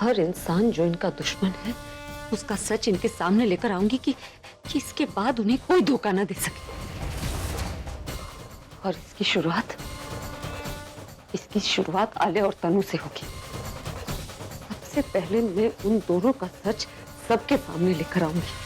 हर इंसान जो इनका दुश्मन है उसका सच इनके सामने लेकर आऊंगी कि इसके बाद उन्हें कोई धोखा ना दे सके। और इसकी शुरुआत आलिया और तनु से होगी। सबसे पहले मैं उन दोनों का सच सबके सामने लेकर आऊंगी।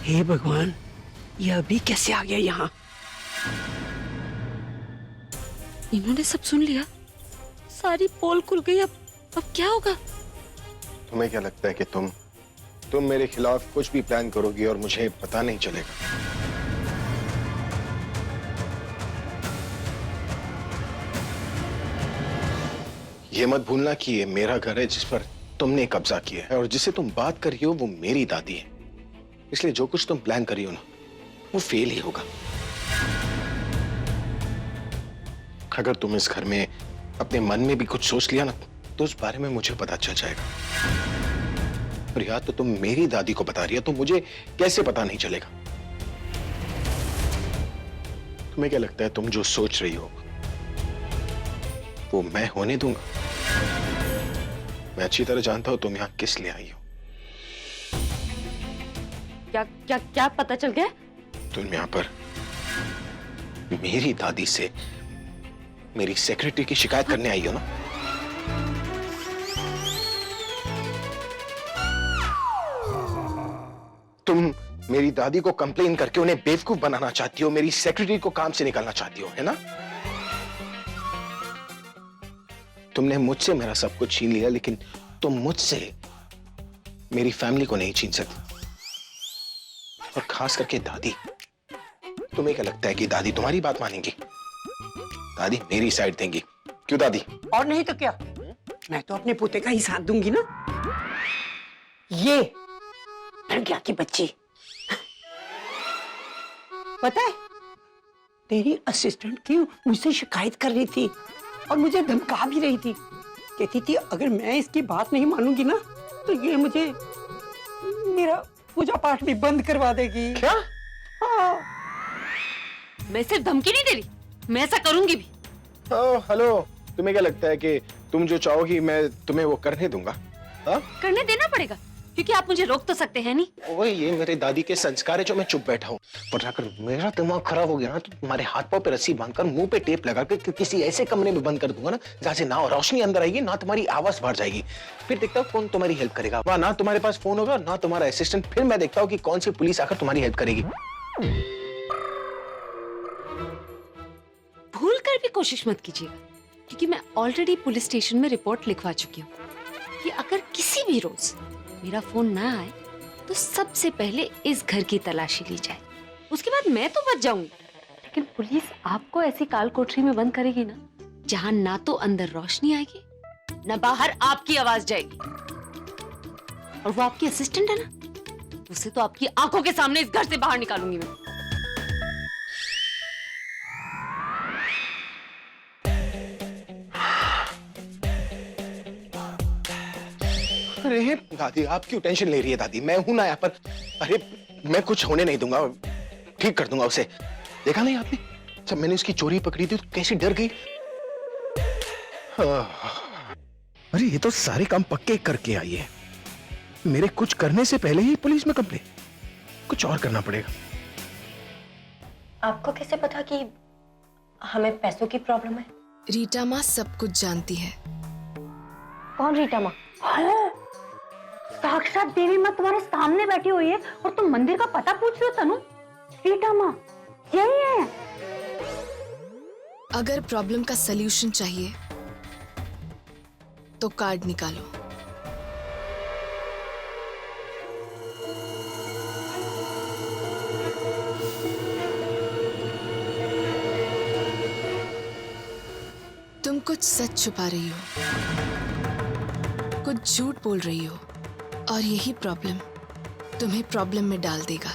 हे भगवान, ये अभी कैसे आ गया यहाँ? इन्होंने सब सुन लिया, सारी पोल खुल गई। अब क्या होगा? तुम्हें क्या लगता है कि तुम मेरे खिलाफ कुछ भी प्लान करोगी और मुझे पता नहीं चलेगा? ये मत भूलना कि ये मेरा घर है जिस पर तुमने कब्जा किया है, और जिसे तुम बात कर रही हो वो मेरी दादी है। इसलिए जो कुछ तुम प्लान कर रही हो ना, वो फेल ही होगा। अगर तुम इस घर में अपने मन में भी कुछ सोच लिया ना, तो उस बारे में मुझे पता चल जाएगा। और या तो तुम मेरी दादी को बता रही हो, तो मुझे कैसे पता नहीं चलेगा? तुम्हें क्या लगता है तुम जो सोच रही हो वो मैं होने दूंगा? मैं अच्छी तरह जानता हूं तुम यहां किस लिए आई हो। क्या पता चल गया? तुम यहां पर मेरी दादी से मेरी सेक्रेटरी की शिकायत करने आई हो ना? तुम मेरी दादी को कंप्लेन करके उन्हें बेवकूफ बनाना चाहती हो, मेरी सेक्रेटरी को काम से निकालना चाहती हो, है ना? तुमने मुझसे मेरा सब कुछ छीन लिया, लेकिन तुम मुझसे मेरी फैमिली को नहीं छीन सकती। और खास करके दादी। तुम्हें क्या लगता है कि दादी तुम्हारी बात मानेंगी? दादी मेरी साइड देंगी। क्यों दादी? और नहीं तो क्या, मैं तो अपने पोते का ही साथ दूंगी ना। ये प्रज्ञा की बच्ची, पता है तेरी असिस्टेंट की मुझसे शिकायत कर रही थी और मुझे धमका भी रही थी। कहती थी अगर मैं इसकी बात नहीं मानूंगी ना तो ये मुझे मेरा पूजा पाठ भी बंद करवा देगी। क्या? हाँ। मैं सिर्फ धमकी नहीं दे रही, मैं ऐसा करूंगी भी। हेलो, तुम्हें क्या लगता है कि तुम जो चाहोगी मैं तुम्हें वो करने दूंगा? करने देना पड़ेगा, क्योंकि आप मुझे रोक तो सकते हैं नहीं। ओए, ये मेरे दादी के संस्कार है जो मैं चुप बैठा हूँ। पर अगर मेरा दिमाग खराब हो गया ना, तो तुम्हारे हाथ पांव पे रस्सी बांधकर मुंह पे टेप लगा कर किसी ऐसे कमरे में बंद कर दूंगा ना, जहाँ से ना रोशनी अंदर आएगी ना तुम्हारी आवाज बाहर जाएगी। फिर देखता हूँ कौन तुम्हारी हेल्प करेगा। वहाँ ना तुम्हारे पास फोन होगा ना तुम्हारा असिस्टेंट। फिर मैं देखता हूँ कि कौन सी पुलिस आकर तुम्हारी हेल्प करेगी। भूल कर भी कोशिश मत कीजिएगा, क्योंकि मैं ऑलरेडी पुलिस स्टेशन में रिपोर्ट लिखवा चुकी हूँ कि अगर किसी भी रोज मेरा फोन ना आए तो सबसे पहले इस घर की तलाशी ली जाए। उसके बाद मैं तो बच जाऊंगी, लेकिन पुलिस आपको ऐसी काल कोठरी में बंद करेगी ना, जहां ना तो अंदर रोशनी आएगी ना बाहर आपकी आवाज जाएगी। और वो आपकी असिस्टेंट है ना, उसे तो आपकी आंखों के सामने इस घर से बाहर निकालूंगी मैं। अरे दादी, आप क्यों टेंशन ले रही है? दादी, मैं हूं ना यहाँ पर। अरे मैं कुछ होने नहीं दूंगा, ठीक कर दूंगा उसे। देखा नहीं आपने, जब मैंने उसकी चोरी पकड़ी थी तो कैसी डर गई। अरे ये तो सारे काम पक्के करके आई है। मेरे कुछ करने से पहले ही पुलिस में कंप्लेन। कुछ और करना पड़ेगा। आपको कैसे पता कि हमें पैसों की प्रॉब्लम है? रीटा माँ सब कुछ जानती है। कौन रीटा माँ? साक्षात देवी माँ तुम्हारे सामने बैठी हुई है और तुम मंदिर का पता पूछ रहे हो तनु? रीटा माँ यही है। अगर प्रॉब्लम का सलूशन चाहिए तो कार्ड निकालो। तुम कुछ सच छुपा रही हो, कुछ झूठ बोल रही हो, और यही प्रॉब्लम तुम्हें प्रॉब्लम में डाल देगा।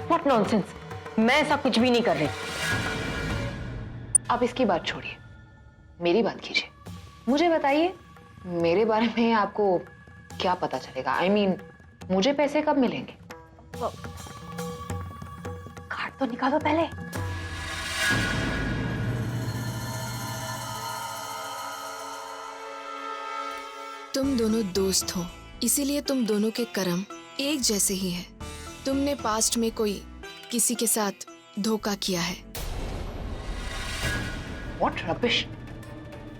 What nonsense! मैं ऐसा कुछ भी नहीं कर रही। आप इसकी बात छोड़िए, मेरी बात कीजिए। मुझे बताइए मेरे बारे में आपको क्या पता चलेगा? I mean, मुझे पैसे कब मिलेंगे? कार्ड तो निकालो पहले। तुम दोनों दोस्त हो, इसीलिए तुम दोनों के कर्म एक जैसे ही है। तुमने पास्ट में कोई किसी के साथ धोखा किया है। What rubbish?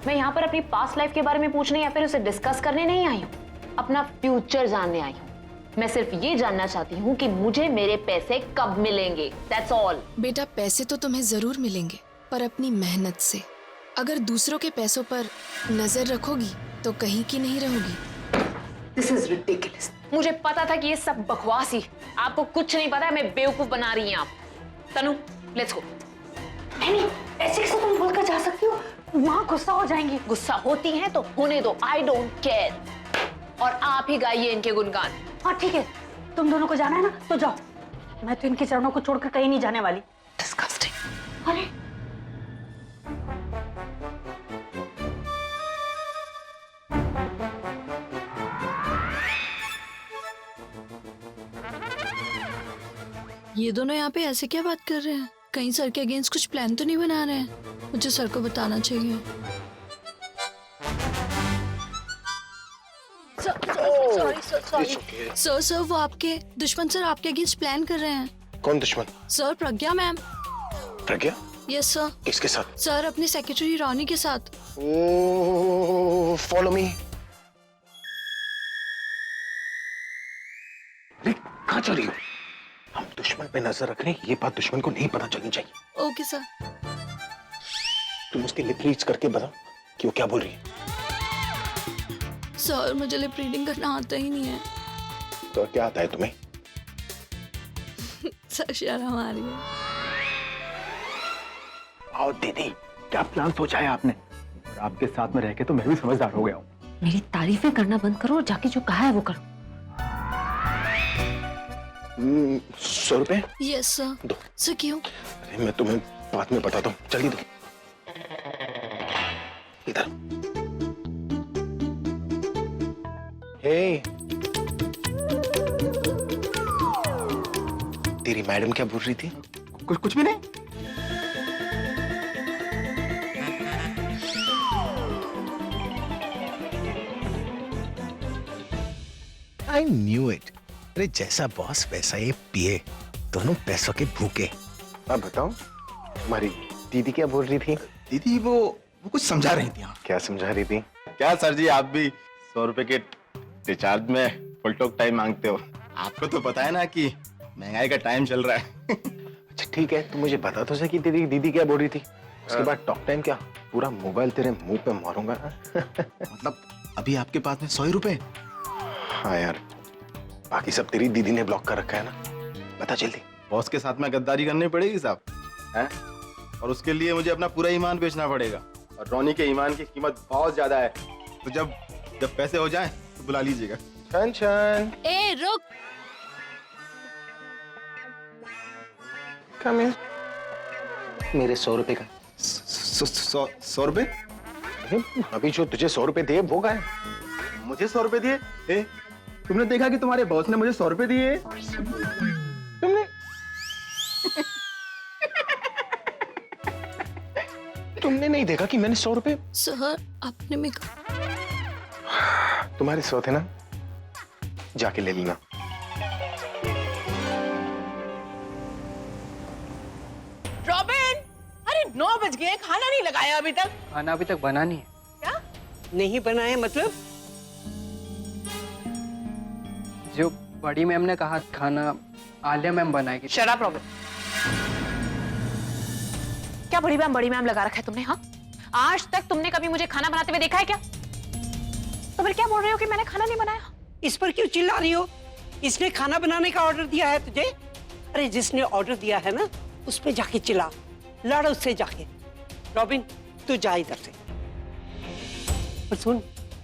मैं यहाँ पर अपनी पास्ट लाइफ के बारे में पूछने या फिर उसे डिस्कस करने नहीं आई हूँ, अपना फ्यूचर जानने आई हूँ। मैं सिर्फ ये जानना चाहती हूँ कि मुझे मेरे पैसे कब मिलेंगे। That's all. बेटा, पैसे तो तुम्हें जरूर मिलेंगे, पर अपनी मेहनत से। अगर दूसरों के पैसों पर नजर रखोगी तो कहीं की नहीं रहोगी। This is ridiculous. मुझे पता था कि ये सब बकवास ही। आपको कुछ नहीं पता है, मैं बेवकूफ बना रही हैं आप। तनु, let's go. नहीं, ऐसे कैसे तुम बोलकर जा सकती हो? माँ गुस्सा हो जाएंगी। गुस्सा होती हैं तो होने दो, I don't care. और आप ही गाइए इनके गुणगान। हाँ ठीक है, तुम दोनों को जाना है ना तो जाओ। मैं तो इनके चरणों को छोड़कर कहीं नहीं जाने वाली। Disgusting. अरे ये दोनों यहाँ पे ऐसे क्या बात कर रहे हैं? कहीं सर के अगेंस्ट कुछ प्लान तो नहीं बना रहे हैं? मुझे सर को बताना चाहिए। सर वो आपके दुश्मन सर आपके अगेंस्ट प्लान कर रहे हैं। कौन दुश्मन? Sir Pragya ma'am. Pragya? Yes sir. किसके साथ? सर अपनी सेक्रेटरी रानी के साथ। Oh, follow me. कहाँ जा रही हो? हम दुश्मन पे नजर रख रहे हैं, ये बात दुश्मन को नहीं पता चलनी चाहिए। Okay sir. तुम उसकी लिप रीड करके बता कि वो क्या बोल रही है। सर मुझे लिप रीडिंग करना आता ही नहीं है। तो क्या आता है तुम्हें? सर शर्म आ रही है। आओ दीदी, क्या प्लान सोचा है आपने? और आपके साथ में रह के तो मैं भी समझदार हो गया हूँ। मेरी तारीफें करना बंद करो और जाके जो कहा है वो करो। 100 रुपए? Yes sir. दो। सर क्यों? अरे मैं तुम्हें बाद में बताता हूँ, जल्दी दो। इधर। हे, तेरी मैडम क्या बोल रही थी? कुछ भी नहीं। I knew it. अरे जैसा बॉस वैसा ये पिए, दोनों पैसों के भूखे। अब बताओ, तुम्हारी दीदी क्या बोल रही थी? दीदी वो कुछ समझा रही थी। क्या समझा रही थी? क्या सर जी, आप भी 100 रुपए के रिचार्ज में फुल टॉक टाइम मांगते हो? आपको तो पता है ना कि महंगाई का टाइम चल रहा है। अच्छा ठीक है, तू मुझे बता तो सही तेरी दीदी क्या बोल रही थी। उसके बाद टॉक टाइम क्या? पूरा मोबाइल तेरे मुंह पे मारूंगा। मतलब अभी आपके पास में 100 रुपए? हाँ यार, बाकी सब तेरी दीदी ने ब्लॉक कर रखा है ना। बता जल्दी। बॉस के साथ में गद्दारी करनी पड़ेगी साहब, हैं? और उसके लिए मुझे अपना पूरा ईमान बेचना पड़ेगा, और रोनी के ईमान की कीमत बहुत ज्यादा है। तो जब पैसे हो जाएं तो बुला लीजिएगा। छन छन, ए रुक। Come here. मेरे 100 रुपए का। 100 रुपए? अभी जो तुझे 100 रुपए दिए वो गए। मुझे 100 रुपए दिए? ए, तुमने देखा कि तुम्हारे बॉस ने मुझे 100 रुपए दिए? तुमने तुमने नहीं देखा कि मैंने 100 रुपए? सर आपने में तुम्हारे 100 थे ना, जाके ले लेना। रॉबिन, अरे 9 बज गए, खाना नहीं लगाया अभी तक। खाना अभी तक बना नहीं है। क्या? नहीं बना है मतलब? जो बड़ी मैम ने कहा खाना आलिया मैम बनाएगी। Shut up robin. क्या बड़ी मैम लगा रखा है तुमने? हाँ, आज तक तुमने कभी मुझे खाना बनाते हुए देखा है क्या? तो फिर क्या बोल रहे हो कि मैंने खाना नहीं बनाया? इस पर क्यों चिल्ला रही हो? इसने खाना बनाने का ऑर्डर दिया है तुझे? अरे जिसने ऑर्डर दिया है ना, उस पे जाके चिल्ला, लड़ उससे जाके। रॉबिन तू जा इधर से। और सुन,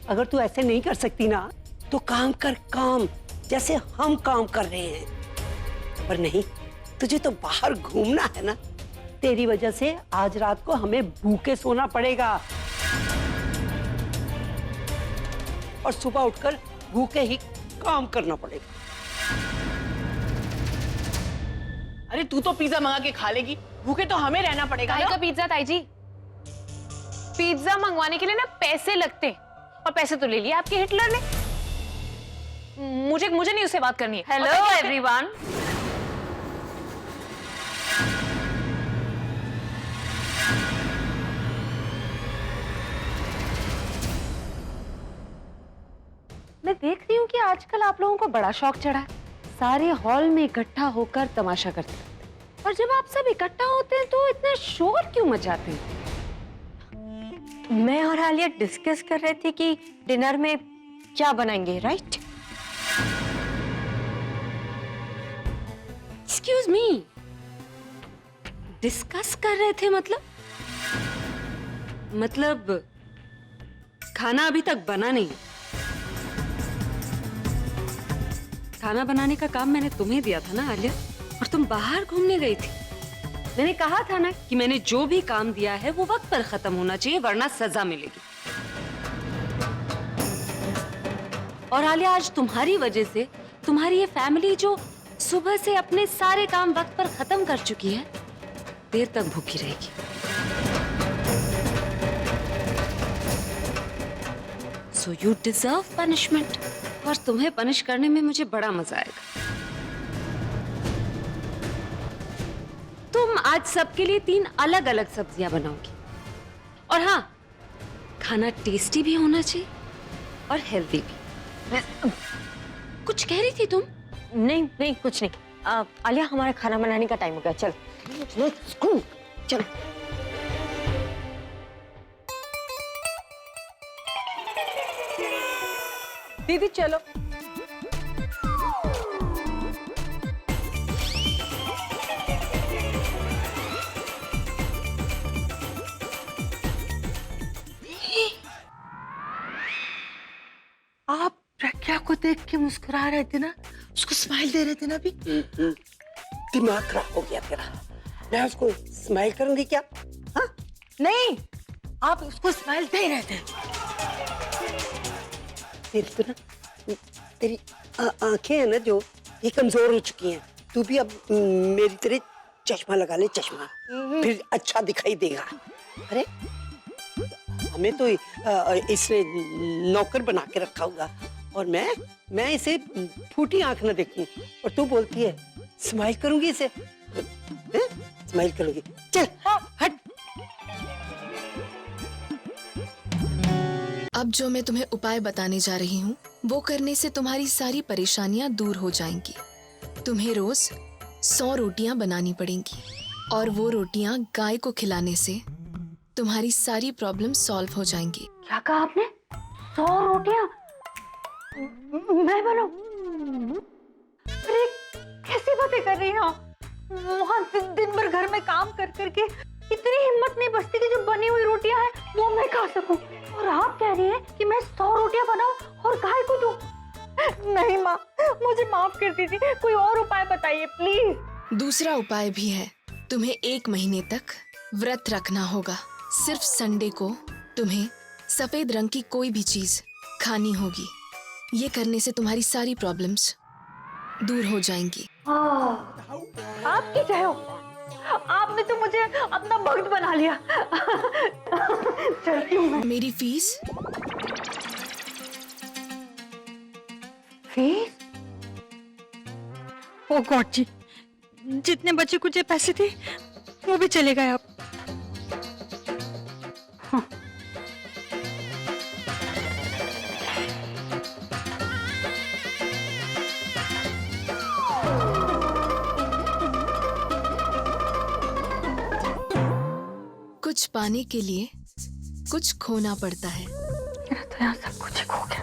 अगर तू ऐसे नहीं कर सकती ना तो काम कर, काम जैसे हम काम कर रहे हैं। पर नहीं, तुझे तो बाहर घूमना है ना। तेरी वजह से आज रात को हमें भूखे सोना पड़ेगा। और सुबह उठकर भूखे ही काम करना पड़ेगा। अरे तू तो पिज्जा मंगा के खा लेगी, भूखे तो हमें रहना पड़ेगा काहे ना। का पिज्जा ताई जी? पिज्जा मंगवाने के लिए ना पैसे लगते, और पैसे तो ले लिए आपके हिटलर ने। मुझे नहीं उससे बात करनी है। Hello everyone. मैं देख रही हूँ कि आजकल आप लोगों को बड़ा शौक चढ़ा है, सारे हॉल में इकट्ठा होकर तमाशा करते हैं। और जब आप सब इकट्ठा होते हैं तो इतना शोर क्यों मचाते हैं? मैं और आलिया डिस्कस कर रहे थे कि डिनर में क्या बनाएंगे, राइट? एक्सक्यूज मी, डिस्कस कर रहे थे मतलब खाना अभी तक बना नहीं। खाना बनाने का काम मैंने तुम्हें दिया था ना आलिया, और तुम बाहर घूमने गई थी। मैंने कहा था ना कि मैंने जो भी काम दिया है वो वक्त पर खत्म होना चाहिए, वरना सजा मिलेगी। और आलिया, आज तुम्हारी वजह से तुम्हारी ये फैमिली जो सुबह से अपने सारे काम वक्त पर खत्म कर चुकी है, देर तक भूखी रहेगी। So you deserve punishment, और तुम्हें पनिश करने में मुझे बड़ा मजा आएगा। तुम आज सबके लिए 3 अलग-अलग सब्जियां बनाओगी, और हाँ, खाना टेस्टी भी होना चाहिए और हेल्दी भी। कुछ कह रही थी तुम? नहीं कुछ नहीं। आलिया, हमारा खाना बनाने का टाइम हो गया, चल चल। दीदी चलो। आप प्रज्ञा को देख के मुस्कुरा रहे थे ना, उसको स्माइल दे रहे थे ना अभी। दिमाग खराब हो गया तेरा। मैं उसको स्माइल करूंगी क्या? हाँ? नहीं, आप उसको स्माइल दे रहे थे। तेरी आंखें है ना जो, ये कमजोर हो चुकी हैं। तू भी अब मेरी तरह चश्मा लगा ले, चश्मा, फिर अच्छा दिखाई देगा। अरे हमें तो इसने नौकर बना के रखा हुआ, और मैं इसे फूटी आंख ना देखूं, और तू बोलती है स्माइल करूंगी इसे। स्माइल करूंगी, चल हट। अब जो मैं तुम्हें उपाय बताने जा रही हूँ, वो करने से तुम्हारी सारी परेशानियाँ दूर हो जाएंगी। तुम्हें रोज 100 रोटियां बनानी पड़ेंगी, और वो रोटियां गाय को खिलाने से तुम्हारी सारी प्रॉब्लम सॉल्व हो जाएंगी। क्या कहा आपने? 100 रोटियां मैं बनाऊं? अरे कैसी बातें कर रही हो? वहाँ दिन भर घर में काम कर करके इतनी हिम्मत नहीं बचती कि जो बनी हुई रोटियां हैं वो मैं खा सकूं, और आप कह रही हैं कि मैं 100 रोटियां बनाऊं और गाय को दूं? नहीं माँ, मुझे माफ कर दीजिए, कोई और उपाय बताइए प्लीज। दूसरा उपाय भी है। तुम्हें 1 महीने तक व्रत रखना होगा। सिर्फ संडे को तुम्हें सफेद रंग की कोई भी चीज खानी होगी। ये करने से तुम्हारी सारी प्रॉब्लम्स दूर हो जाएंगी। आपकी जय हो, आपने तो मुझे अपना भक्त बना लिया। चलती हूँ मैं। मेरी फीस? फीस? ओ गॉड जी, जितने बचे कुछ पैसे थे वो भी चले गए आप। कुछ पाने के लिए कुछ खोना पड़ता है। मेरा तो यहाँ सब कुछ खो गया।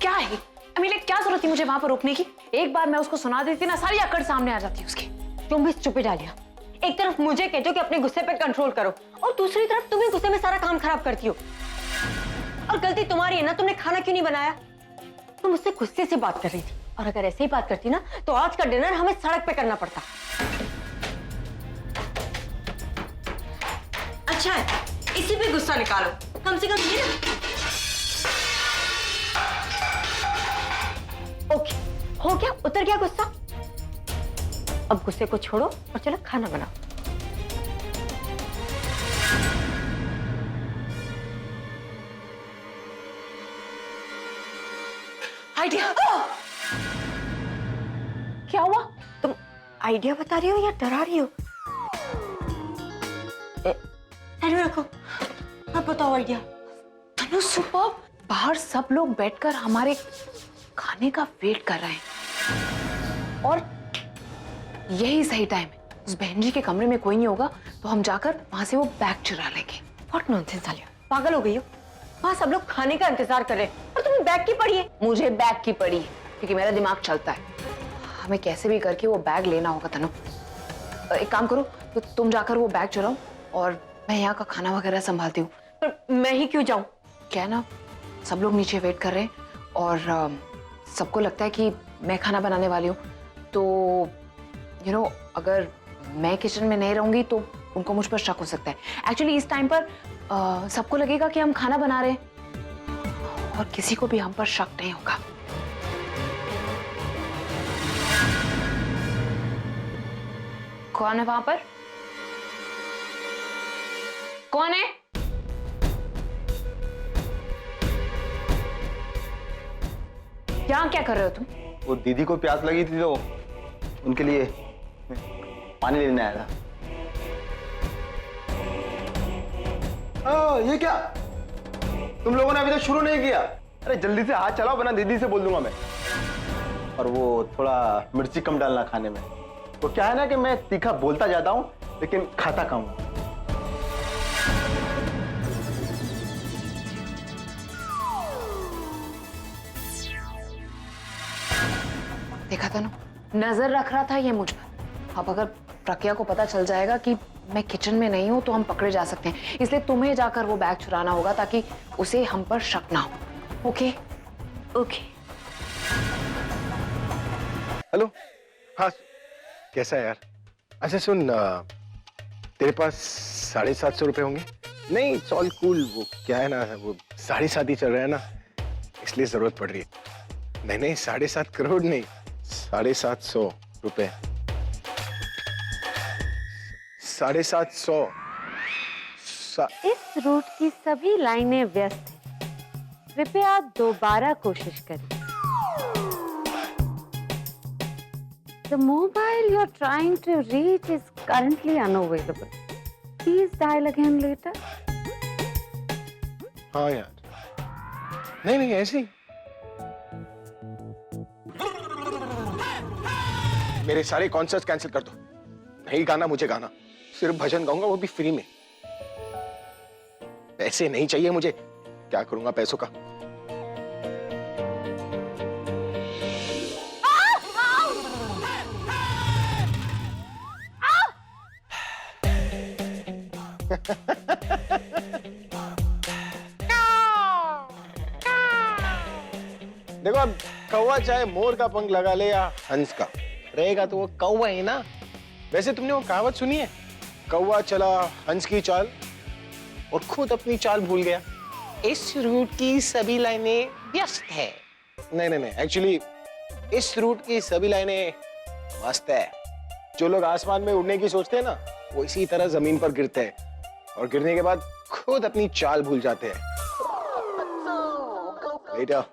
क्या है अमीले, क्या जरूरत थी मुझे वहां पर रोकने की? एक बार मैं उसको सुना देती ना, सारी अकड़ सामने आ जाती उसकी। तुम भी चुप ही डालिया। एक तरफ मुझे कहते हो कि अपने गुस्से पे कंट्रोल करो, और दूसरी तरफ तुम ही गुस्से में सारा काम खराब करती हो। और गलती तुम्हारी है ना, तुमने खाना क्यों नहीं बनाया? तुम मुझसे गुस्से से बात कर रही थी, और अगर ऐसे ही बात करती ना तो आज का डिनर हमें सड़क पे करना पड़ता। अच्छा है, इसी पे गुस्सा निकालो, कम से कम ये ना। ओके, हो गया, उतर गया गुस्सा। अब गुस्से को छोड़ो और चलो खाना बनाओ। आइडिया। क्या हुआ? तुम आइडिया बता रही हो या डरा रही हो? रखो, अब बताओ आइडिया। तनु सुपर, बाहर सब लोग बैठकर हमारे खाने का वेट कर रहे हैं और यही सही टाइम है। उस बहन जी के कमरे में कोई नहीं होगा तो हम जाकर वहां से वो बैग चुरा लेंगे। व्हाट नॉनसेंस आलिया, पागल हो गई हो? वहां सब लोग खाने का इंतजार कर रहे हैं और तुम्हें बैग की पड़ी है। मुझे बैग की पड़ी है क्योंकि मेरा दिमाग चलता है। हमें कैसे भी करके वो बैग लेना होगा तनु। एक काम करो, तो तुम जाकर वो बैग चुराओ और मैं यहाँ का खाना वगैरह संभालती हूँ। पर मैं ही क्यों जाऊं? क्या है ना, सब लोग नीचे वेट कर रहे हैं और सबको लगता है कि मैं खाना बनाने वाली हूँ, तो अगर मैं किचन में नहीं रहूंगी तो उनको मुझ पर शक हो सकता है। एक्चुअली इस टाइम पर सबको लगेगा कि हम खाना बना रहे हैं और किसी को भी हम पर शक नहीं होगा। कौन है वहां पर? कौन है? यहाँ क्या कर रहे हो तुम? वो दीदी को प्यास लगी थी तो उनके लिए पानी लेने आया था। ये क्या? तुम लोगों ने अभी तक शुरू नहीं किया? अरे जल्दी से हाथ चलाओ वरना दीदी से बोल दूंगा मैं। और वो थोड़ा मिर्ची कम डालना खाने में। वो क्या है ना कि मैं तीखा बोलता जाता हूँ लेकिन खाता कम हूँ। देखा था ना, नजर रख रहा था ये मुझ पर। अब अगर प्रज्ञा को पता चल जाएगा कि मैं किचन में नहीं हूं तो हम पकड़े जा सकते हैं। इसलिए तुम्हें जाकर वो बैग चुराना होगा ताकि उसे हम पर शक ना हो। ओके? ओके। हेलो, हाँ कैसा है यार? अच्छा सुन, तेरे पास 750 रुपए होंगे? नहीं, इट्स ऑल कूल। वो क्या है ना, वो 7.5 चल रहा है ना, इसलिए जरूरत पड़ रही है। नहीं 7.5 करोड़ नहीं, 750 रुपए। 750। इस रूट की सभी लाइनें व्यस्त हैं। कृपया दोबारा कोशिश करें। The mobile you're trying to reach is currently unavailable. Please dial again later. हाँ यार, नहीं ऐसे ही। मेरे सारे कॉन्सर्ट्स कैंसिल कर दो। नहीं गाना मुझे गाना, सिर्फ भजन गाऊंगा, वो भी फ्री में। पैसे नहीं चाहिए मुझे, क्या करूंगा पैसों का? देखो, अब कौवा चाहे मोर का पंख लगा ले या हंस का, रहेगा तो वो कौवा ही ना। वैसे तुमने वो कहावत सुनी है, कौवा चला हंस की चाल और खुद अपनी चाल भूल गया। इस रूट की सभी लाइनें व्यस्त है। नहीं, एक्चुअली इस रूट की सभी लाइनें मस्त है। जो लोग आसमान में उड़ने की सोचते हैं ना, वो इसी तरह जमीन पर गिरते हैं और गिरने के बाद खुद अपनी चाल भूल जाते हैं। बेटा